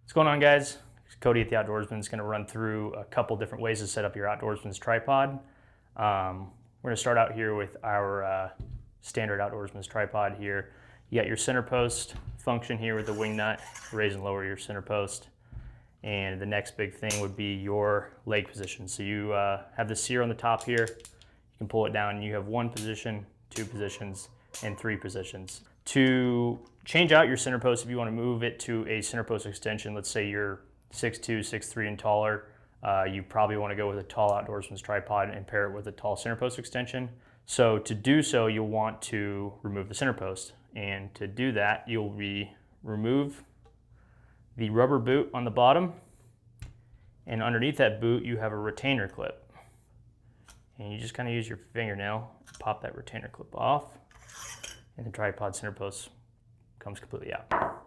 What's going on, guys? Cody at the Outdoorsman is going to run through a couple different ways to set up your Outdoorsman's tripod. We're going to start out here with our standard Outdoorsman's tripod here. You got your center post function here with the wing nut, raise and lower your center post. And the next big thing would be your leg position. So you have the sear on the top here. You can pull it down and you have 1 position, 2 positions, and 3 positions. To change out your center post, if you want to move it to a center post extension, let's say you're 6'2", 6'3", and taller, you probably want to go with a tall Outdoorsman's tripod and pair it with a tall center post extension. So to do so, you'll want to remove the center post. And to do that, you'll remove the rubber boot on the bottom, and underneath that boot, you have a retainer clip. And you just kind of use your fingernail, pop that retainer clip off, and the tripod center post comes completely out.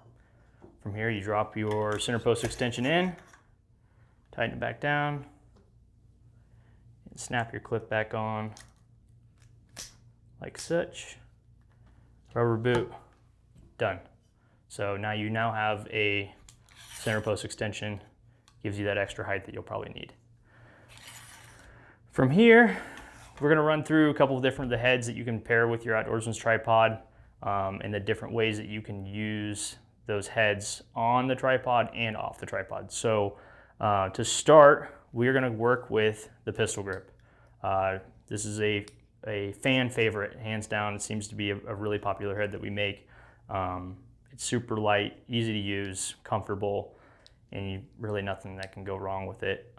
From here, you drop your center post extension in, tighten it back down, and snap your clip back on like such. Rubber boot, done. So now you have a center post extension, gives you that extra height that you'll probably need. From here, we're going to run through a couple of the heads that you can pair with your Outdoorsman's tripod, and the different ways that you can use those heads on the tripod and off the tripod. So to start, we're going to work with the pistol grip. This is a fan favorite, hands down. It seems to be a really popular head that we make. It's super light, easy to use, comfortable, and really nothing that can go wrong with it.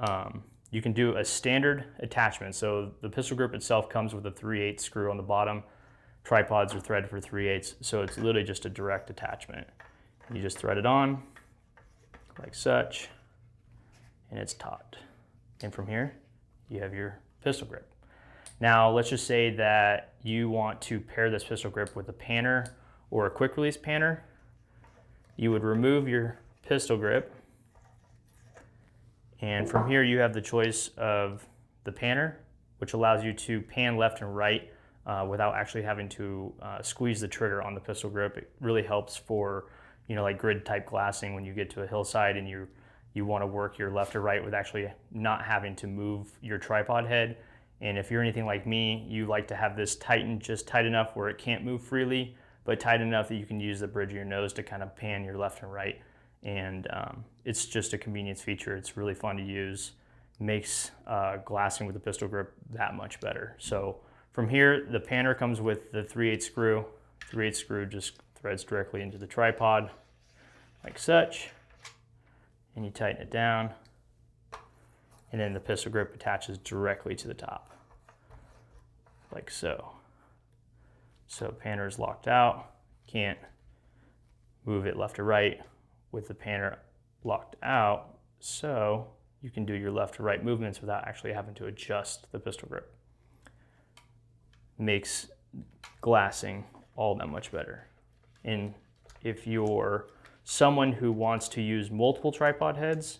You can do a standard attachment. So the pistol grip itself comes with a 3/8 screw on the bottom. Tripods are threaded for 3/8, so it's literally just a direct attachment. You just thread it on like such, and it's taut. And from here, you have your pistol grip. Now, let's just say that you want to pair this pistol grip with a panner or a quick release panner. You would remove your pistol grip, and from here you have the choice of the panner, which allows you to pan left and right without actually having to squeeze the trigger on the pistol grip. It really helps for, like grid type glassing when you get to a hillside and you want to work your left or right with actually not having to move your tripod head. And if you're anything like me, you like to have this tightened just tight enough where it can't move freely, but tight enough that you can use the bridge of your nose to kind of pan your left and right. And it's just a convenience feature. It's really fun to use. Makes glassing with the pistol grip that much better. So from here, the panner comes with the 3/8 screw. 3/8 screw just threads directly into the tripod like such, and you tighten it down, and then the pistol grip attaches directly to the top like so. So panner is locked out, can't move it left or right with the panner locked out, so you can do your left to right movements without actually having to adjust the pistol grip. Makes glassing all that much better. And if you're someone who wants to use multiple tripod heads,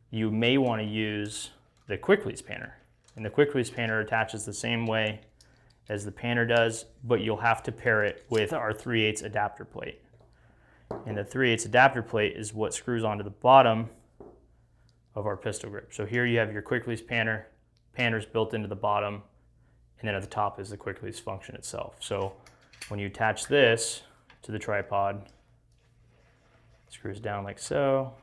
you may want to use the quick release panner. And the quick release panner attaches the same way as the panner does, but you'll have to pair it with our 3/8 adapter plate. And the 3/8 adapter plate is what screws onto the bottom of our pistol grip. So here you have your quick release panner's built into the bottom, and then at the top is the quick release function itself. So when you attach this to the tripod, it screws down like so,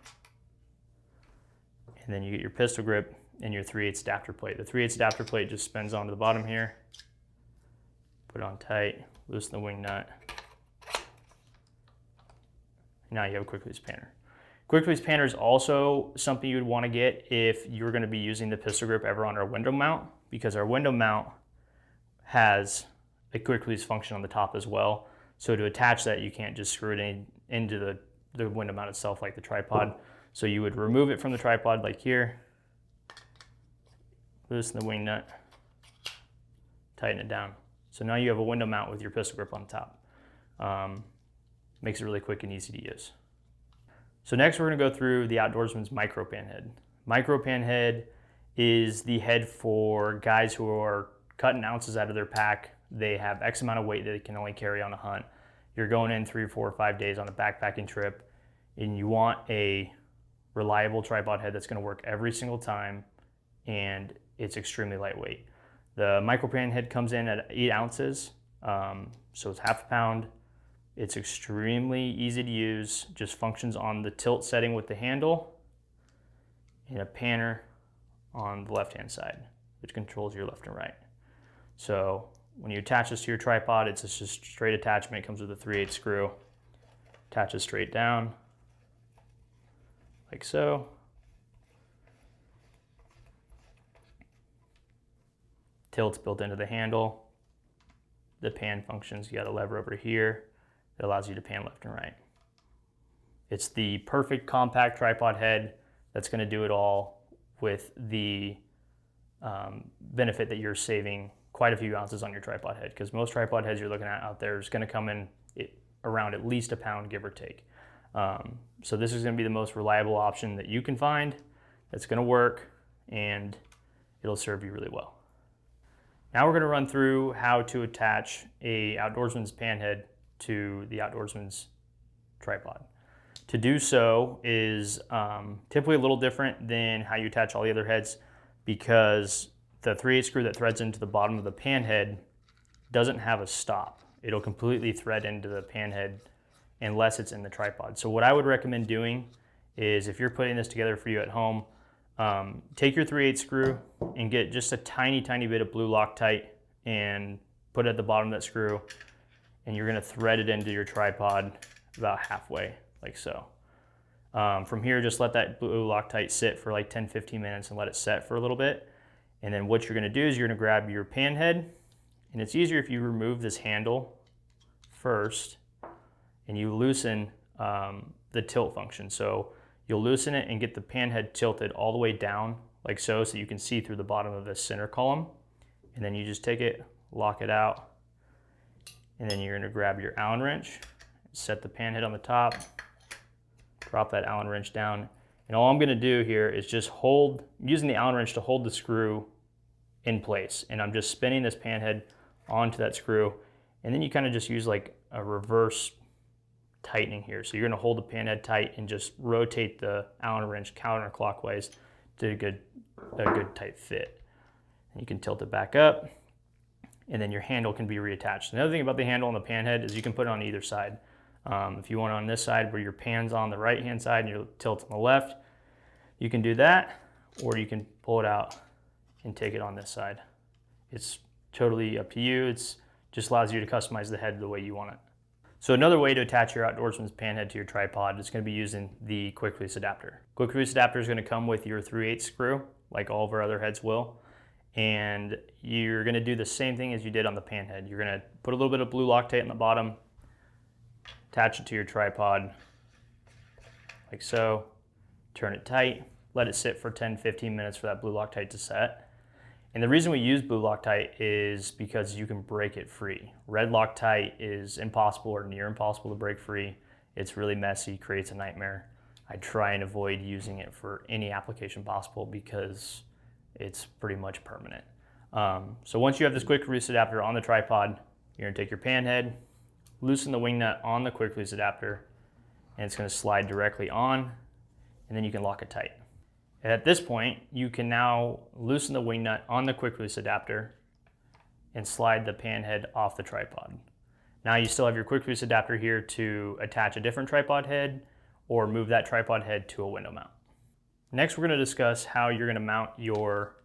and then you get your pistol grip and your 3/8 adapter plate. The 3/8 adapter plate just spins onto the bottom here. Put it on tight, loosen the wing nut. Now you have a quick release panner. Quick release panner is also something you would want to get if you're going to be using the pistol grip ever on our window mount, because our window mount has a quick release function on the top as well. So to attach that, you can't just screw it into the window mount itself like the tripod. So you would remove it from the tripod like here, loosen the wing nut, tighten it down. So now you have a window mount with your pistol grip on the top. Makes it really quick and easy to use. So next we're going to go through the Outdoorsman's micro pan head. Micro pan head is the head for guys who are cutting ounces out of their pack. They have X amount of weight that they can only carry on a hunt. You're going in 3, 4, or 5 days on a backpacking trip. and you want a reliable tripod head that's going to work every single time, and it's extremely lightweight. The micro pan head comes in at 8 ounces, so it's half a pound. It's extremely easy to use, just functions on the tilt setting with the handle and a panner on the left-hand side, which controls your left and right. So when you attach this to your tripod, it's just a straight attachment. It comes with a 3/8 screw, attaches straight down, like so. Tilt's built into the handle. The pan functions, you got a lever over here that allows you to pan left and right. It's the perfect compact tripod head that's going to do it all, with the benefit that you're saving quite a few ounces on your tripod head, because most tripod heads you're looking at out there is going to come in around at least a pound, give or take. So this is going to be the most reliable option that you can find that's going to work, and it'll serve you really well. Now we're going to run through how to attach a Outdoorsman's pan head to the Outdoorsman's tripod. To do so is typically a little different than how you attach all the other heads, because the 3/8 screw that threads into the bottom of the pan head doesn't have a stop. It'll completely thread into the pan head unless it's in the tripod. So what I would recommend doing is, if you're putting this together for you at home, take your 3/8 screw and get just a tiny bit of blue Loctite and put it at the bottom of that screw, and you're going to thread it into your tripod about halfway, like so. From here, just let that blue Loctite sit for like 10-15 minutes and let it set for a little bit. And then what you're going to do is you're going to grab your pan head, and it's easier if you remove this handle first and you loosen the tilt function. So you'll loosen it and get the pan head tilted all the way down, like so you can see through the bottom of this center column. And then you just take it, lock it out, and then you're going to grab your Allen wrench, set the pan head on the top, drop that Allen wrench down, and all I'm going to do here is just hold, using the Allen wrench to hold the screw in place, and I'm just spinning this pan head onto that screw, and then you kind of just use like a reverse tightening here. So you're going to hold the pan head tight and just rotate the Allen wrench counterclockwise to a good tight fit. And you can tilt it back up, and then your handle can be reattached. Another thing about the handle on the pan head is you can put it on either side. If you want it on this side where your pan's on the right hand side and your tilt on the left, you can do that, or you can pull it out and take it on this side. It's totally up to you. It's just allows you to customize the head the way you want it. So another way to attach your Outdoorsman's pan head to your tripod is going to be using the quick release adapter. Quick release adapter is going to come with your 3/8 screw, like all of our other heads will. And you're going to do the same thing as you did on the pan head. You're going to put a little bit of blue Loctite on the bottom, attach it to your tripod, like so, turn it tight, let it sit for 10-15 minutes for that blue Loctite to set. And the reason we use blue Loctite is because you can break it free. Red Loctite is impossible or near impossible to break free. It's really messy, creates a nightmare. I try and avoid using it for any application possible because it's pretty much permanent. So once you have this quick release adapter on the tripod, you're gonna take your pan head, loosen the wing nut on the quick release adapter, and it's gonna slide directly on, and then you can lock it tight. And at this point, you can now loosen the wing nut on the quick release adapter and slide the pan head off the tripod. Now you still have your quick release adapter here to attach a different tripod head or move that tripod head to a window mount. Next, we're going to discuss how you're going to mount your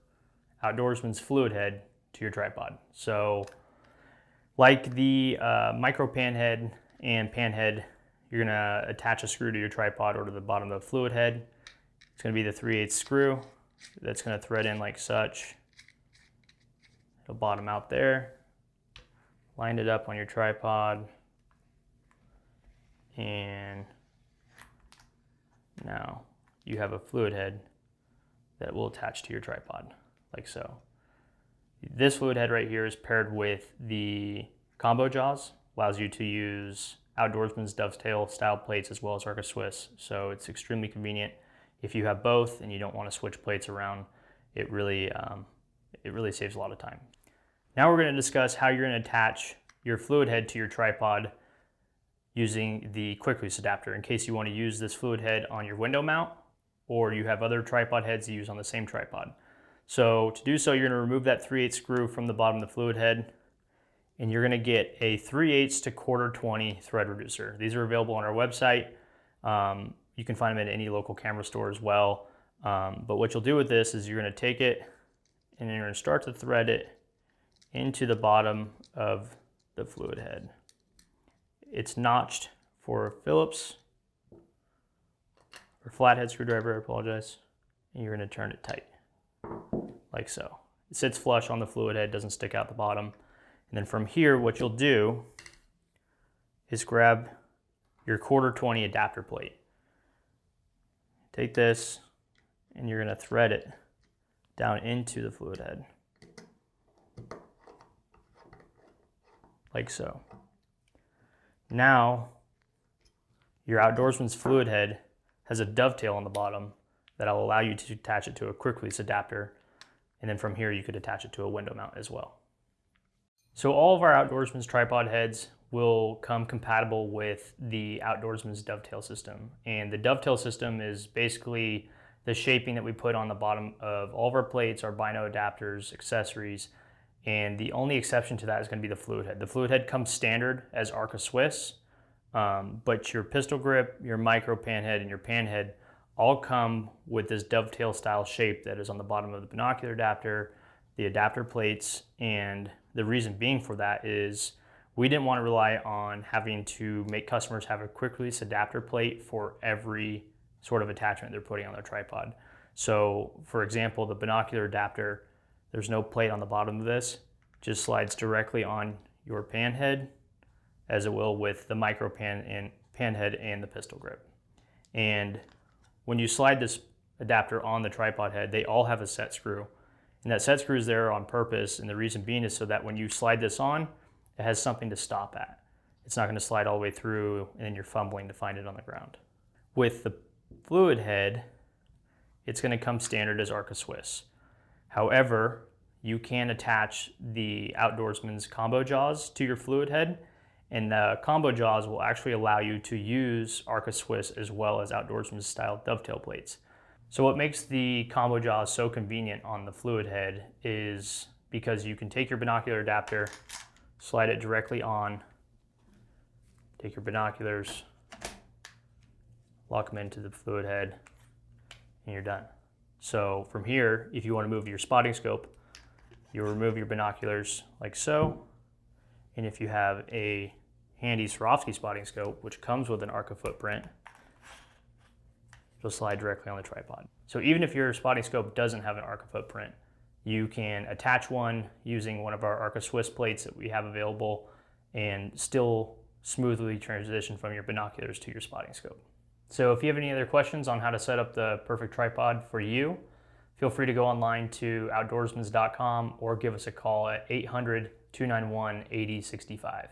Outdoorsman's fluid head to your tripod. So like the micro pan head and pan head, you're going to attach a screw to your tripod or to the bottom of the fluid head. It's going to be the 3/8 screw that's going to thread in like such. It'll bottom out there. Line it up on your tripod. And now you have a fluid head that will attach to your tripod, like so. This fluid head right here is paired with the combo jaws, allows you to use Outdoorsman's dovetail style plates as well as Arca Swiss. So it's extremely convenient. If you have both and you don't want to switch plates around, it really saves a lot of time. Now we're going to discuss how you're going to attach your fluid head to your tripod using the quick release adapter in case you want to use this fluid head on your window mount, or you have other tripod heads you use on the same tripod. So to do so, you're going to remove that 3/8 screw from the bottom of the fluid head, and you're going to get a 3/8 to 1/4 20 thread reducer. These are available on our website. You can find them at any local camera store as well. But what you'll do with this is you're going to take it and you're going to start to thread it into the bottom of the fluid head. It's notched for Phillips or flathead screwdriver, I apologize. And you're going to turn it tight, like so. It sits flush on the fluid head, doesn't stick out the bottom. And then from here, what you'll do is grab your 1/4 20 adapter plate. Take this and you're going to thread it down into the fluid head, like so. Now, your Outdoorsman's fluid head has a dovetail on the bottom that'll allow you to attach it to a quick release adapter. And then from here, you could attach it to a window mount as well. So all of our Outdoorsman's tripod heads will come compatible with the Outdoorsman's dovetail system. And the dovetail system is basically the shaping that we put on the bottom of all of our plates, our bino adapters, accessories. And the only exception to that is going to be the fluid head. The fluid head comes standard as Arca Swiss, but your pistol grip, your micro pan head, and your pan head all come with this dovetail style shape that is on the bottom of the binocular adapter, the adapter plates. And the reason being for that is we didn't want to rely on having to make customers have a quick release adapter plate for every sort of attachment they're putting on their tripod. So for example, the binocular adapter, there's no plate on the bottom of this, just slides directly on your pan head as it will with the micro pan head and the pistol grip. And when you slide this adapter on the tripod head, they all have a set screw. And that set screw is there on purpose, and the reason being is so that when you slide this on, it has something to stop at. It's not going to slide all the way through and then you're fumbling to find it on the ground. With the fluid head, it's going to come standard as Arca Swiss. However, you can attach the Outdoorsman's combo jaws to your fluid head, and the combo jaws will actually allow you to use Arca Swiss as well as Outdoorsman's style dovetail plates. So what makes the combo jaws so convenient on the fluid head is because you can take your binocular adapter, slide it directly on, take your binoculars, lock them into the fluid head, and you're done. So from here, if you want to move your spotting scope, you'll remove your binoculars like so. And if you have a handy Swarovski spotting scope, which comes with an Arca footprint, it'll slide directly on the tripod. So even if your spotting scope doesn't have an Arca footprint, you can attach one using one of our Arca Swiss plates that we have available and still smoothly transition from your binoculars to your spotting scope. So if you have any other questions on how to set up the perfect tripod for you, feel free to go online to outdoorsmans.com or give us a call at 800-291-8065.